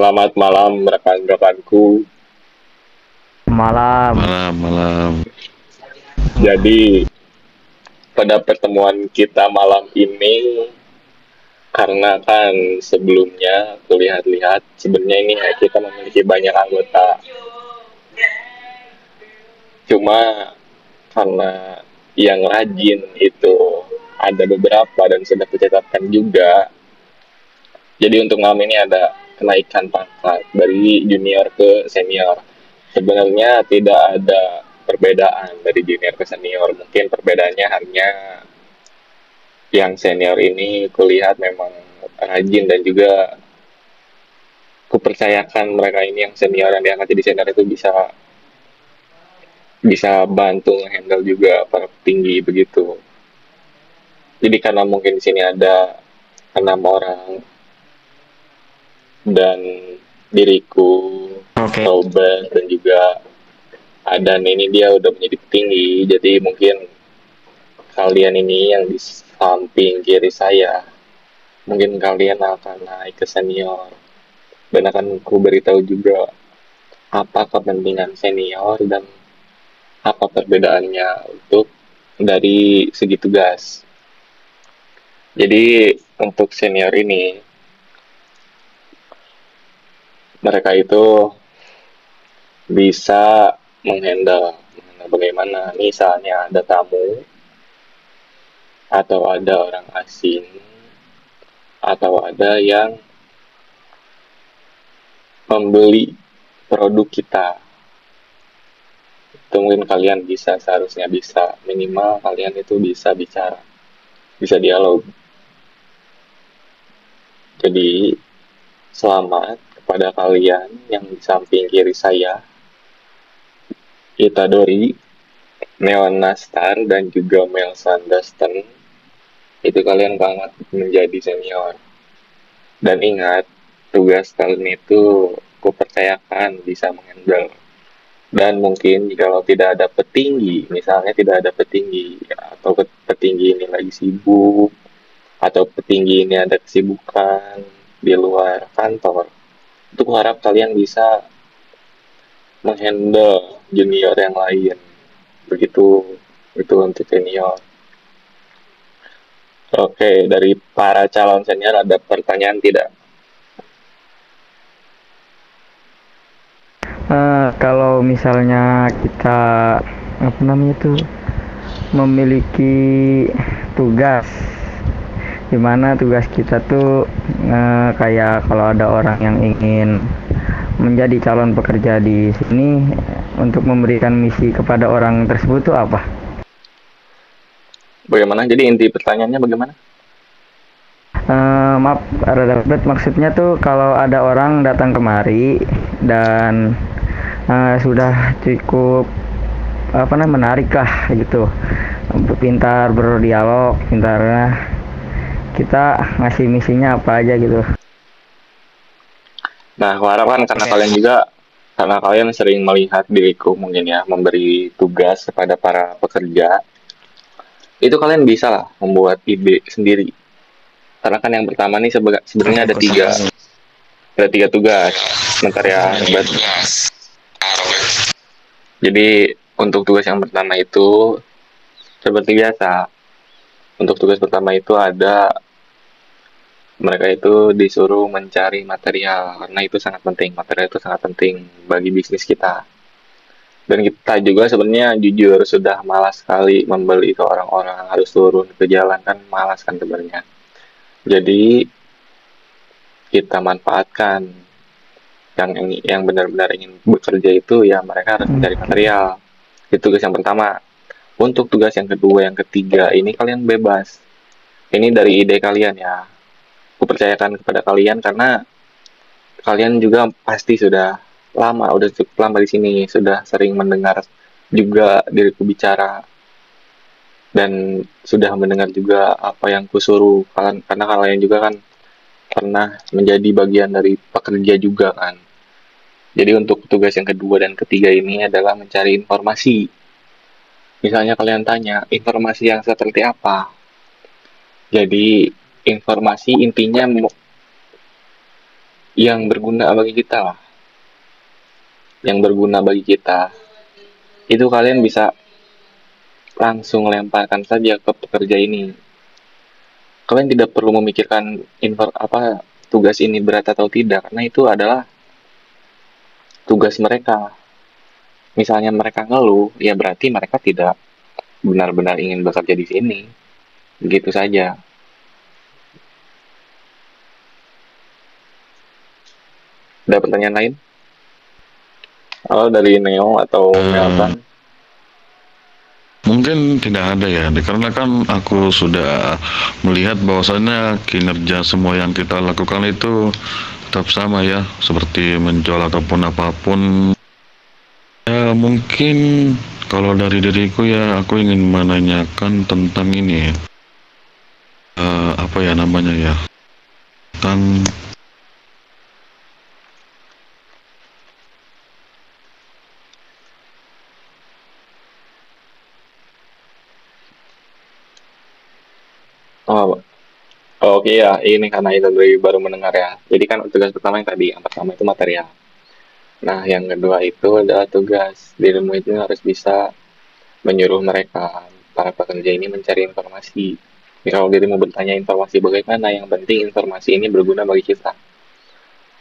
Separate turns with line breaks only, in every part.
Selamat malam rekan-rekanku.
Malam.
Malam, malam.
Jadi pada pertemuan kita malam ini, karena kan sebelumnya kulihat-lihat sebenarnya ini kita memiliki banyak anggota. Cuma karena yang rajin itu ada beberapa dan sudah kucatatkan juga. Jadi untuk malam ini ada kenaikan pangkat dari junior ke senior. Sebenarnya tidak ada perbedaan dari junior ke senior. Mungkin perbedaannya hanya yang senior ini kulihat memang rajin dan juga kupercayakan mereka ini yang senior yang diangkat jadi senior itu bisa bisa bantu handle juga para petinggi begitu. Jadi karena mungkin di sini ada 6 orang dan diriku,
Oke.
Robert dan juga Adan ini dia udah menjadi petinggi, jadi mungkin kalian ini yang di samping kiri saya, mungkin kalian akan naik ke senior dan akan ku beritahu juga apa kepentingan senior dan apa perbedaannya untuk dari segi tugas. Jadi untuk senior ini mereka itu bisa menghandle bagaimana misalnya ada tamu atau ada orang asing atau ada yang membeli produk kita. Itu mungkin kalian bisa, seharusnya bisa, minimal kalian itu bisa bicara, bisa dialog. Jadi selamat kepada kalian yang di samping kiri saya, Itadori, Neon Nastar dan juga Mel Sandasten. Itu kalian banget menjadi senior. Dan ingat, tugas kalian itu kupercayakan bisa mengendal. Dan mungkin kalau tidak ada petinggi, misalnya tidak ada petinggi, atau petinggi ini lagi sibuk, atau petinggi ini ada kesibukan di luar kantor, itu harap kalian bisa menghandle junior yang lain. Begitu itu untuk senior. Oke, dari para calon senior ada pertanyaan tidak?
Kalau misalnya kita apa namanya itu memiliki tugas, dimana tugas kita tuh kayak kalau ada orang yang ingin menjadi calon pekerja di sini untuk memberikan misi kepada orang tersebut tuh apa?
Bagaimana? Jadi inti pertanyaannya bagaimana?
Maaf, rada ribet. Maksudnya tuh kalau ada orang datang kemari dan sudah cukup apa namanya menarik lah gitu, pintar berdialog, pintarnya kita ngasih misinya apa aja gitu.
Nah, aku harap kan karena kalian juga, karena kalian sering melihat diriku mungkin ya, memberi tugas kepada para pekerja, itu kalian bisa lah membuat ide sendiri. Karena kan yang pertama nih sebenarnya ada tiga tugas. Sebentar ya, Robert. Jadi untuk tugas yang pertama itu seperti biasa. Untuk tugas pertama itu ada mereka itu disuruh mencari material karena itu sangat penting. Material itu sangat penting bagi bisnis kita. Dan kita juga sebenarnya jujur sudah malas sekali membeli ke orang-orang, harus turun ke jalan kan malas kan sebenarnya. Jadi kita manfaatkan yang benar-benar ingin bekerja itu ya mereka harus mencari material. Itu tugas yang pertama. Untuk tugas yang kedua, yang ketiga ini kalian bebas. Ini dari ide kalian ya. Kupercayakan kepada kalian karena kalian juga pasti sudah lama, udah cukup lama di sini, sudah sering mendengar juga diriku bicara dan sudah mendengar juga apa yang kusuruh. Karena kalian juga kan pernah menjadi bagian dari pekerja juga kan. Jadi untuk tugas yang kedua dan ketiga ini adalah mencari informasi. Misalnya kalian tanya, informasi yang seperti apa? Jadi informasi intinya yang berguna bagi kita lah, yang berguna bagi kita, itu kalian bisa langsung lemparkan saja ke pekerja ini. Kalian tidak perlu memikirkan tugas ini berat atau tidak, karena itu adalah tugas mereka. Misalnya mereka ngeluh, ya berarti mereka tidak benar-benar ingin bekerja di sini. Begitu saja. Ada pertanyaan lain? Kalau dari Neo atau
Eh,
Melton?
Mungkin tidak ada ya, dikarenakan aku sudah melihat bahwasannya kinerja semua yang kita lakukan itu tetap sama ya, seperti menjual ataupun apapun. Ya mungkin kalau dari diriku ya, aku ingin menanyakan tentang ini, apa ya namanya ya, tentang
Oh, oke ya, ini karena itu dari baru mendengar ya. Jadi kan tugas pertama yang tadi, yang pertama itu material. Nah, yang kedua itu adalah tugas. Dirimu itu harus bisa menyuruh mereka, para pekerja ini mencari informasi. Jadi kalau dirimu bertanya informasi bagaimana, yang penting informasi ini berguna bagi kita.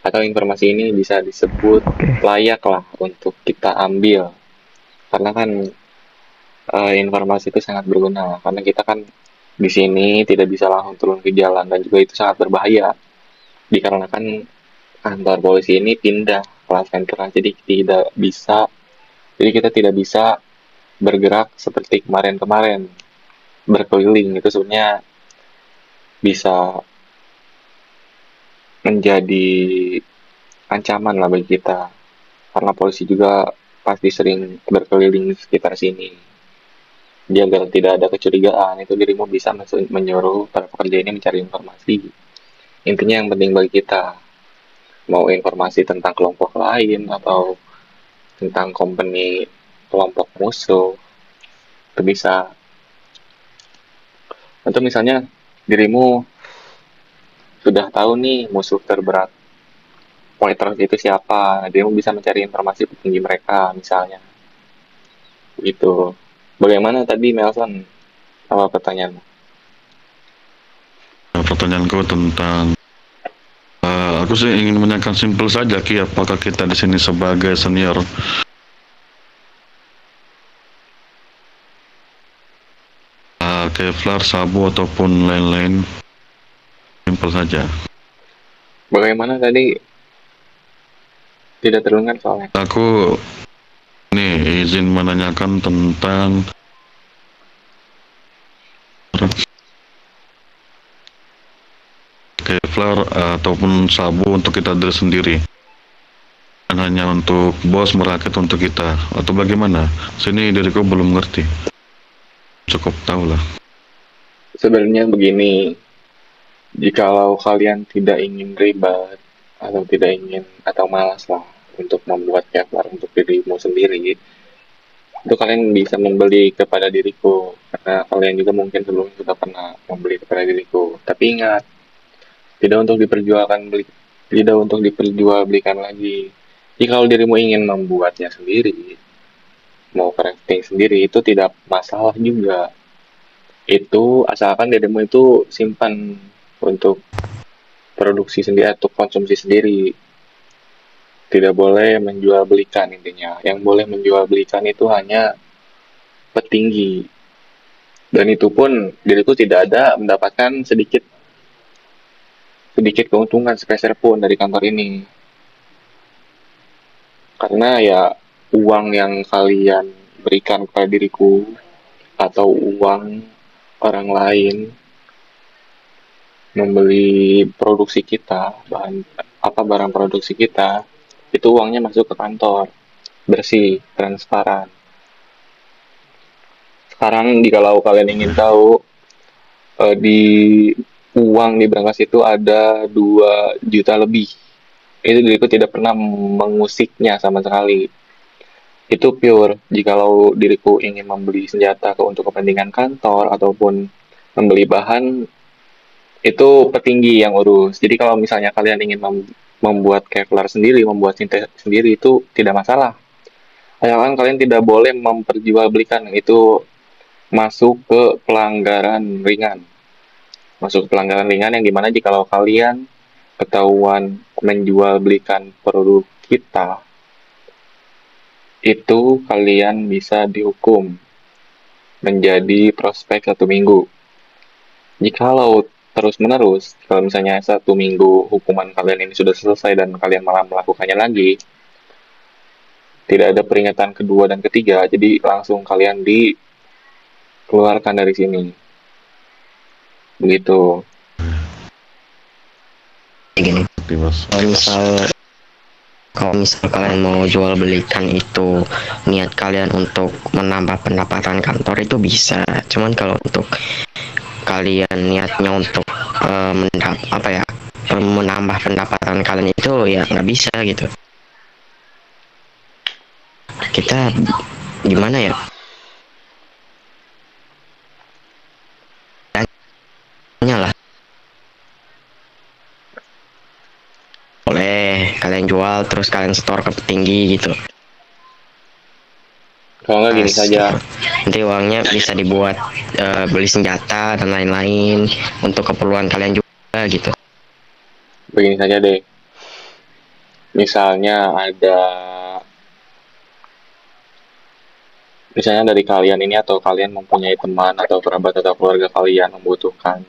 Atau informasi ini bisa disebut
Oke.
layak lah untuk kita ambil. Karena kan informasi itu sangat berguna. Karena kita kan di sini tidak bisa langsung turun ke jalan dan juga itu sangat berbahaya. Dikarenakan kantor polisi ini pindah kelas kantoran, jadi kita tidak bisa bergerak seperti kemarin-kemarin berkeliling. Itu sebenarnya bisa menjadi ancaman lah bagi kita, karena polisi juga pasti sering berkeliling di sekitar sini. Jadi agar tidak ada kecurigaan, itu dirimu bisa menyuruh para pekerja ini mencari informasi. Intinya yang penting bagi kita, mau informasi tentang kelompok lain atau tentang company kelompok musuh, itu bisa. Atau misalnya dirimu sudah tahu nih musuh terberat monitor itu siapa, dirimu bisa mencari informasi petinggi mereka misalnya. Gitu. Bagaimana tadi Nelson? Apa pertanyaanmu?
pertanyaanku tentang, aku sih ingin menanyakan simpel saja Ki, apakah kita di sini sebagai senior Kevlar, Sabu ataupun lain-lain, simpel saja.
Bagaimana tadi tidak terdengar soalnya.
Aku nih izin menanyakan tentang Kevlar ataupun Sabu untuk kita diri sendiri. Bukan hanya untuk bos merakit untuk kita atau bagaimana? Sini diriku belum ngerti. Cukup tahu lah.
Sebenarnya begini, jikalau kalian tidak ingin ribet atau tidak ingin atau malas lah untuk membuat Kevlar untuk dirimu sendiri, itu kalian bisa membeli kepada diriku, karena kalian juga mungkin sebelumnya sudah pernah membeli kepada diriku. Tapi ingat, tidak untuk tidak untuk diperjualbelikan lagi. Jika kalau dirimu ingin membuatnya sendiri, mau crafting sendiri, itu tidak masalah juga. Itu asalkan dirimu itu simpan untuk produksi sendiri atau konsumsi sendiri. Tidak boleh menjual belikan intinya. Yang boleh menjual belikan itu hanya petinggi. Dan itu pun diriku tidak ada mendapatkan sedikit sedikit keuntungan sepeser pun dari kantor ini. Karena ya uang yang kalian berikan kepada diriku atau uang orang lain membeli produksi kita, barang produksi kita, itu uangnya masuk ke kantor, bersih, transparan. Sekarang kalau kalian ingin tahu, di uang di brankas itu ada 2 juta lebih. Itu diriku tidak pernah mengusiknya sama sekali. Itu pure jikalau diriku ingin membeli senjata untuk kepentingan kantor ataupun membeli bahan, itu petinggi yang urus. Jadi kalau misalnya kalian ingin membuat Kevlar sendiri, membuat tinte sendiri itu tidak masalah. Asalkan kalian tidak boleh memperjualbelikan, itu masuk ke pelanggaran ringan. Masuk ke pelanggaran ringan yang dimana jika kalian ketahuan menjual belikan produk kita, itu kalian bisa dihukum menjadi prospek 1 minggu. Jikalau terus-menerus, kalau misalnya 1 minggu hukuman kalian ini sudah selesai dan kalian malah melakukannya lagi, tidak ada peringatan kedua dan ketiga, jadi langsung kalian dikeluarkan dari sini. Begitu.
Gini,
Ngerti, Mas.
kalau misal kalian mau jual belikan itu niat kalian untuk menambah pendapatan kantor itu bisa. Cuman kalau untuk kalian niatnya untuk menambah pendapatan kalian itu ya nggak bisa gitu. Kita gimana ya? Lah, boleh kalian jual terus kalian store ke petinggi gitu.
Kalau nggak gini saja,
Nanti uangnya bisa dibuat beli senjata dan lain-lain untuk keperluan kalian juga gitu.
begini saja deh. Misalnya dari kalian ini atau kalian mempunyai teman atau kerabat atau keluarga kalian membutuhkan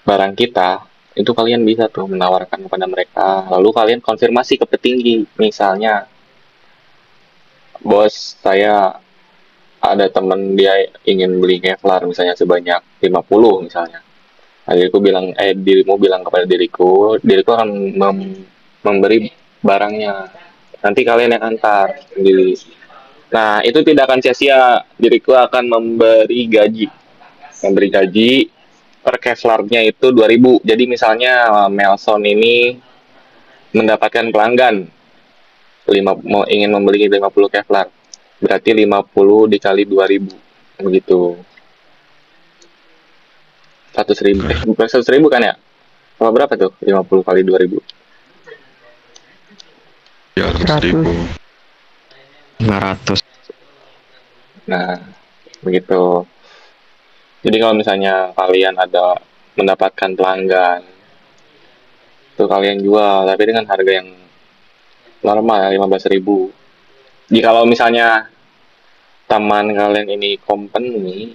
barang kita, itu kalian bisa tuh menawarkan kepada mereka. Lalu kalian konfirmasi ke petinggi. Misalnya, bos, saya ada temen dia ingin beli Kevlar misalnya sebanyak 50 misalnya. Nah, dirimu bilang kepada diriku akan memberi barangnya. Nanti kalian yang antar sendiri. Nah, itu tidak akan sia-sia. Diriku akan memberi gaji per Kevlarnya itu 2.000. Jadi misalnya Melson ini mendapatkan pelanggan ingin membeli 50 Kevlar. Berarti 50 dikali 2.000. Begitu. 100.000. Bukan 100.000 kan ya? Berapa tuh? 50 kali 2.000.
Ya, 100.000.
500.
Nah, begitu. Jadi kalau misalnya kalian ada mendapatkan pelanggan, itu kalian jual, tapi dengan harga yang normal, 15.000. Jika kalau misalnya teman kalian ini company,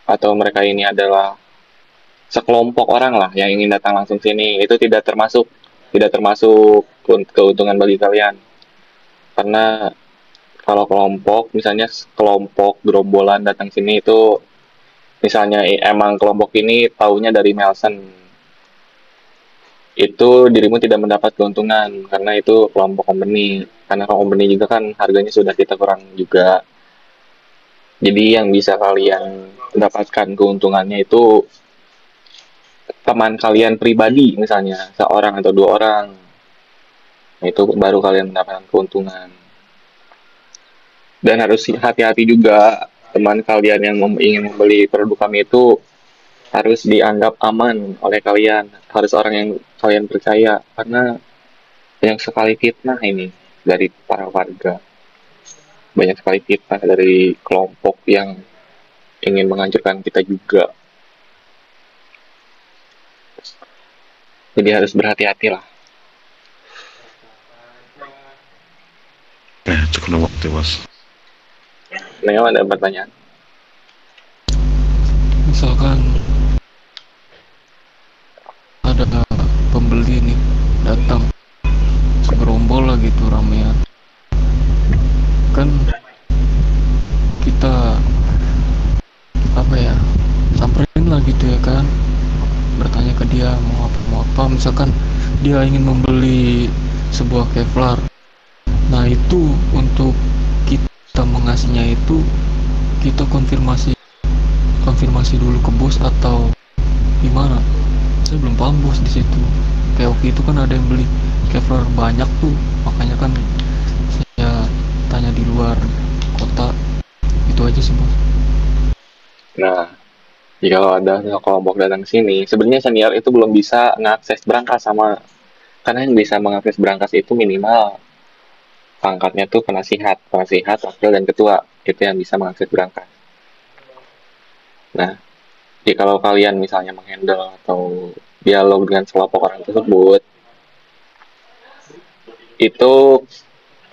atau mereka ini adalah sekelompok orang lah yang ingin datang langsung sini, itu tidak termasuk keuntungan bagi kalian. Karena kalau kelompok, misalnya kelompok gerombolan datang sini itu, misalnya emang kelompok ini taunya dari Melson, itu dirimu tidak mendapat keuntungan karena itu kelompok company. Karena company juga kan harganya sudah kita kurang juga. Jadi yang bisa kalian mendapatkan keuntungannya itu teman kalian pribadi, misalnya seorang atau 2 orang. Nah, itu baru kalian mendapatkan keuntungan. Dan harus hati-hati juga, teman kalian yang ingin membeli produk kami itu harus dianggap aman oleh kalian. Harus orang yang kalian percaya, karena banyak sekali fitnah ini dari para warga. Banyak sekali fitnah dari kelompok yang ingin menghancurkan kita juga. Jadi harus berhati-hati lah.
Cukup waktu, Mas.
Neo ada pertanyaan?
Misalkan ada pembeli nih datang segerombol lah gitu ramean, kan kita samperin lah gitu ya kan, bertanya ke dia mau apa, misalkan dia ingin membeli sebuah Kevlar. Nah itu untuk kita mengasihnya itu kita konfirmasi dulu ke bos atau gimana? Saya belum paham bos di situ. Kayak waktu itu kan ada yang beli Kevlar banyak tuh, makanya kan saya tanya di luar kota. Itu aja sih bos.
Nah, jika ada kelompok datang sini, sebenarnya senior itu belum bisa mengakses berangkas sama Karena yang bisa mengakses berangkas itu minimal pangkatnya tuh penasihat, wakil dan ketua. Itu yang bisa mengakses berangkas. Nah, jadi kalau kalian misalnya menghandle atau dialog dengan kelompok orang tersebut, itu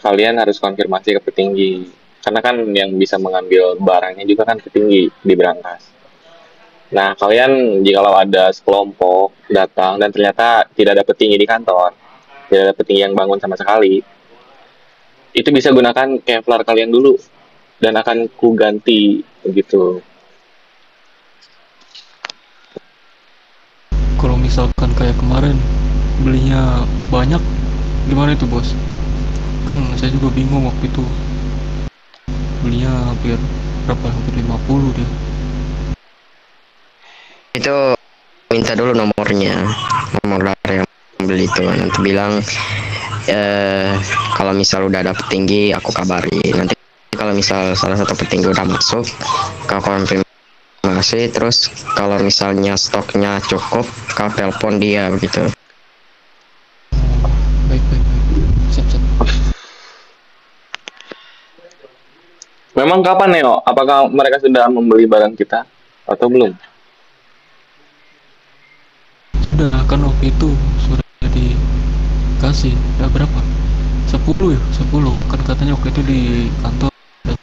kalian harus konfirmasi ke petinggi. Karena kan yang bisa mengambil barangnya juga kan petinggi di berangkas. Nah, kalian jikalau ada sekelompok datang dan ternyata tidak ada petinggi di kantor, tidak ada petinggi yang bangun sama sekali, itu bisa gunakan Kevlar kalian dulu dan akan ku ganti begitu.
Kalau misalkan kayak kemarin belinya banyak, gimana itu bos? Saya juga bingung waktu itu, belinya hampir berapa, hampir 50 dia.
Itu minta dulu nomornya, nomor dari yang beli itu. Nanti bilang kalau misal udah ada petinggi aku kabari. Nanti kalau misal salah satu petinggi udah masuk kau konfirmasi, terus kalau misalnya stoknya cukup kau telepon dia begitu.
Baik baik baik, siap siap.
Memang kapan Neo? Apakah mereka sudah membeli barang kita atau belum?
Sudah kan waktu itu sudah dikasih, ya berapa, 10 ya, 10 kan katanya waktu itu di kantor ada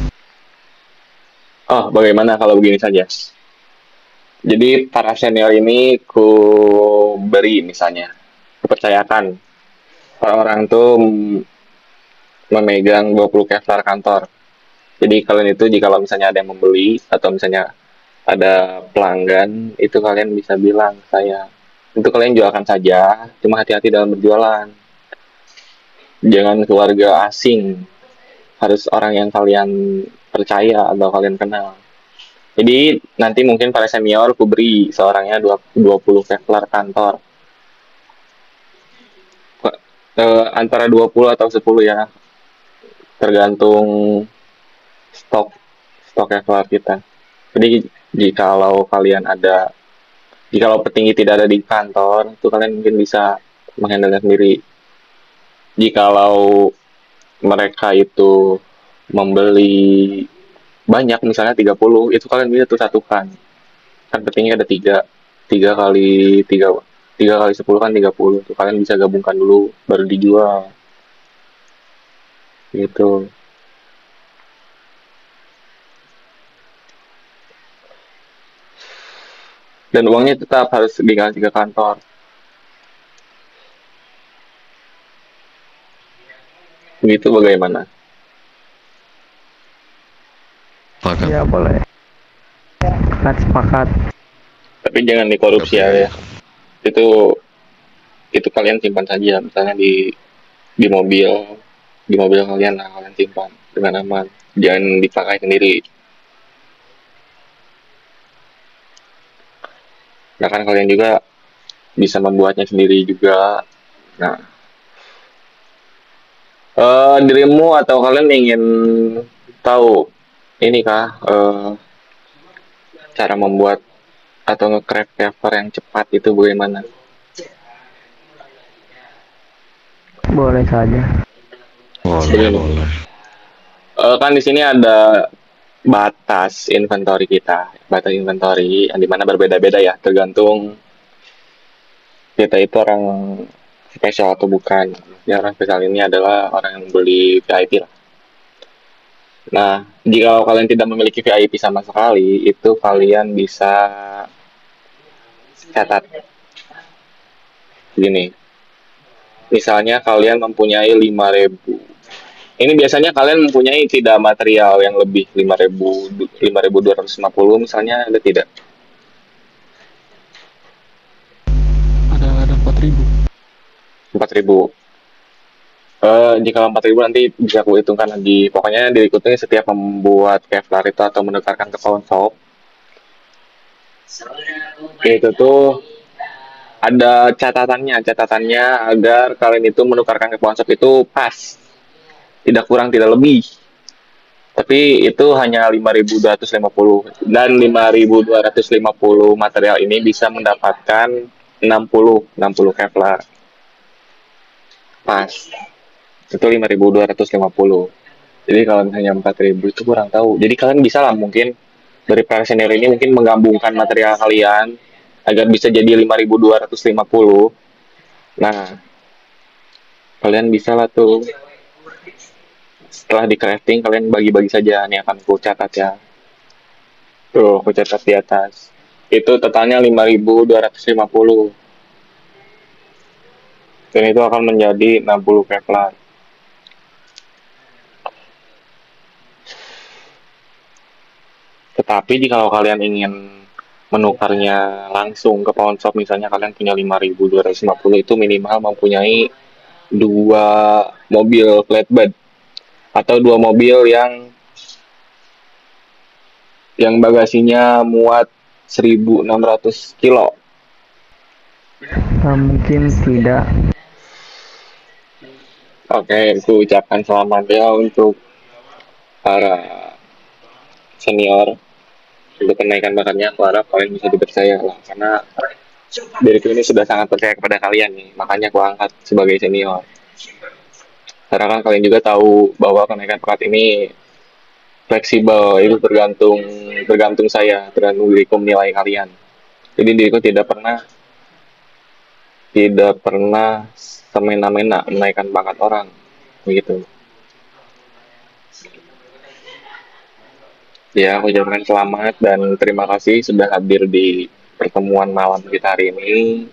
10.
Oh, bagaimana kalau begini saja? Jadi para senior ini ku beri misalnya, kupercayakan orang-orang tuh memegang 20 Kevlar kantor. Jadi kalian itu jika misalnya ada yang membeli atau misalnya ada pelanggan, itu kalian bisa bilang saya. Itu kalian jualkan saja, cuma hati-hati dalam berjualan. Jangan keluarga asing, harus orang yang kalian percaya atau kalian kenal. Jadi nanti mungkin para senior ku beri seorangnya 20 Kevlar kantor. Antara 20 atau 10 ya, tergantung stok stok Kevlar kita. Jadi jikalau kalian ada, jikalau petinggi tidak ada di kantor, itu kalian mungkin bisa menghandle sendiri. Jikalau mereka itu membeli banyak, misalnya 30, itu kalian bisa tuh satukan. Kan petinggi ada tiga, tiga kali tiga, tiga kali 10 kan 30. Tuh kalian bisa gabungkan dulu, baru dijual. Gitu. Dan uangnya tetap harus dikasih ke kantor. Begitu bagaimana?
Sepakat.
Ya boleh. Sepakat sepakat.
Tapi jangan dikorupsi ya. Itu itu kalian simpan saja, misalnya di mobil, di mobil kalian lah kalian simpan dengan aman. Jangan dipakai sendiri. Nah kan kalian juga bisa membuatnya sendiri juga. Nah, dirimu atau kalian ingin tahu ini kah cara membuat atau nge-craft cover yang cepat itu bagaimana?
Boleh saja.
Boleh, boleh.
Kan di sini ada batas inventory kita, batas inventory yang dimana berbeda-beda ya, tergantung kita itu orang spesial atau bukan. Ya, orang spesial ini adalah orang yang beli VIP lah. Nah, jika kalian tidak memiliki VIP sama sekali, itu kalian bisa catat gini. Misalnya kalian mempunyai 5.000. Ini biasanya kalian mempunyai tidak material yang lebih 5.000, 5.250 misalnya, ada tidak?
Ada 4.000.
4.000. Jika 4.000 nanti bisa aku hitungkan lagi. Pokoknya diikuti setiap membuat Kevlar itu atau menukarkan ke pawn shop. Itu tuh ada catatannya agar kalian itu menukarkan ke pawn shop itu pas. Tidak kurang, tidak lebih. Tapi itu hanya 5.250 dan 5.250 material ini bisa mendapatkan 60 Kevlar. pas itu 5.250. Jadi kalau misalnya 4.000 itu kurang tahu. Jadi kalian bisa lah mungkin dari presenter ini mungkin menggabungkan material kalian agar bisa jadi 5.250. Nah, kalian bisa lah tuh setelah di crafting kalian bagi-bagi saja. Nih akan aku catat ya. Tuh, aku catat di atas. Itu totalnya 5.250. Dan itu akan menjadi 60 Kevlar. Tetapi kalau kalian ingin menukarnya langsung ke pawn shop, misalnya kalian punya 5.250, itu minimal mempunyai dua mobil flatbed atau dua mobil yang bagasinya muat 1.600 kilo.
Mungkin tidak.
Oke, aku ucapkan selamat ya untuk para senior untuk kenaikan bakatnya. Aku harap kalian bisa dipercaya lah, karena diriku ini sudah sangat percaya kepada kalian nih, makanya aku angkat sebagai senior. Karena kan kalian juga tahu bahwa kenaikan bakat ini fleksibel, itu tergantung saya, tergantung diriku menilai kalian. Jadi diriku tidak pernah semena-mena menaikkan bakat orang, begitu. Ya, aku ucapkan selamat dan terima kasih sudah hadir di pertemuan malam kita hari ini.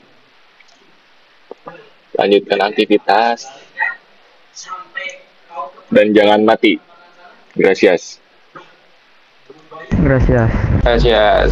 Lanjutkan aktivitas dan jangan mati. Gracias.
Gracias.
Gracias.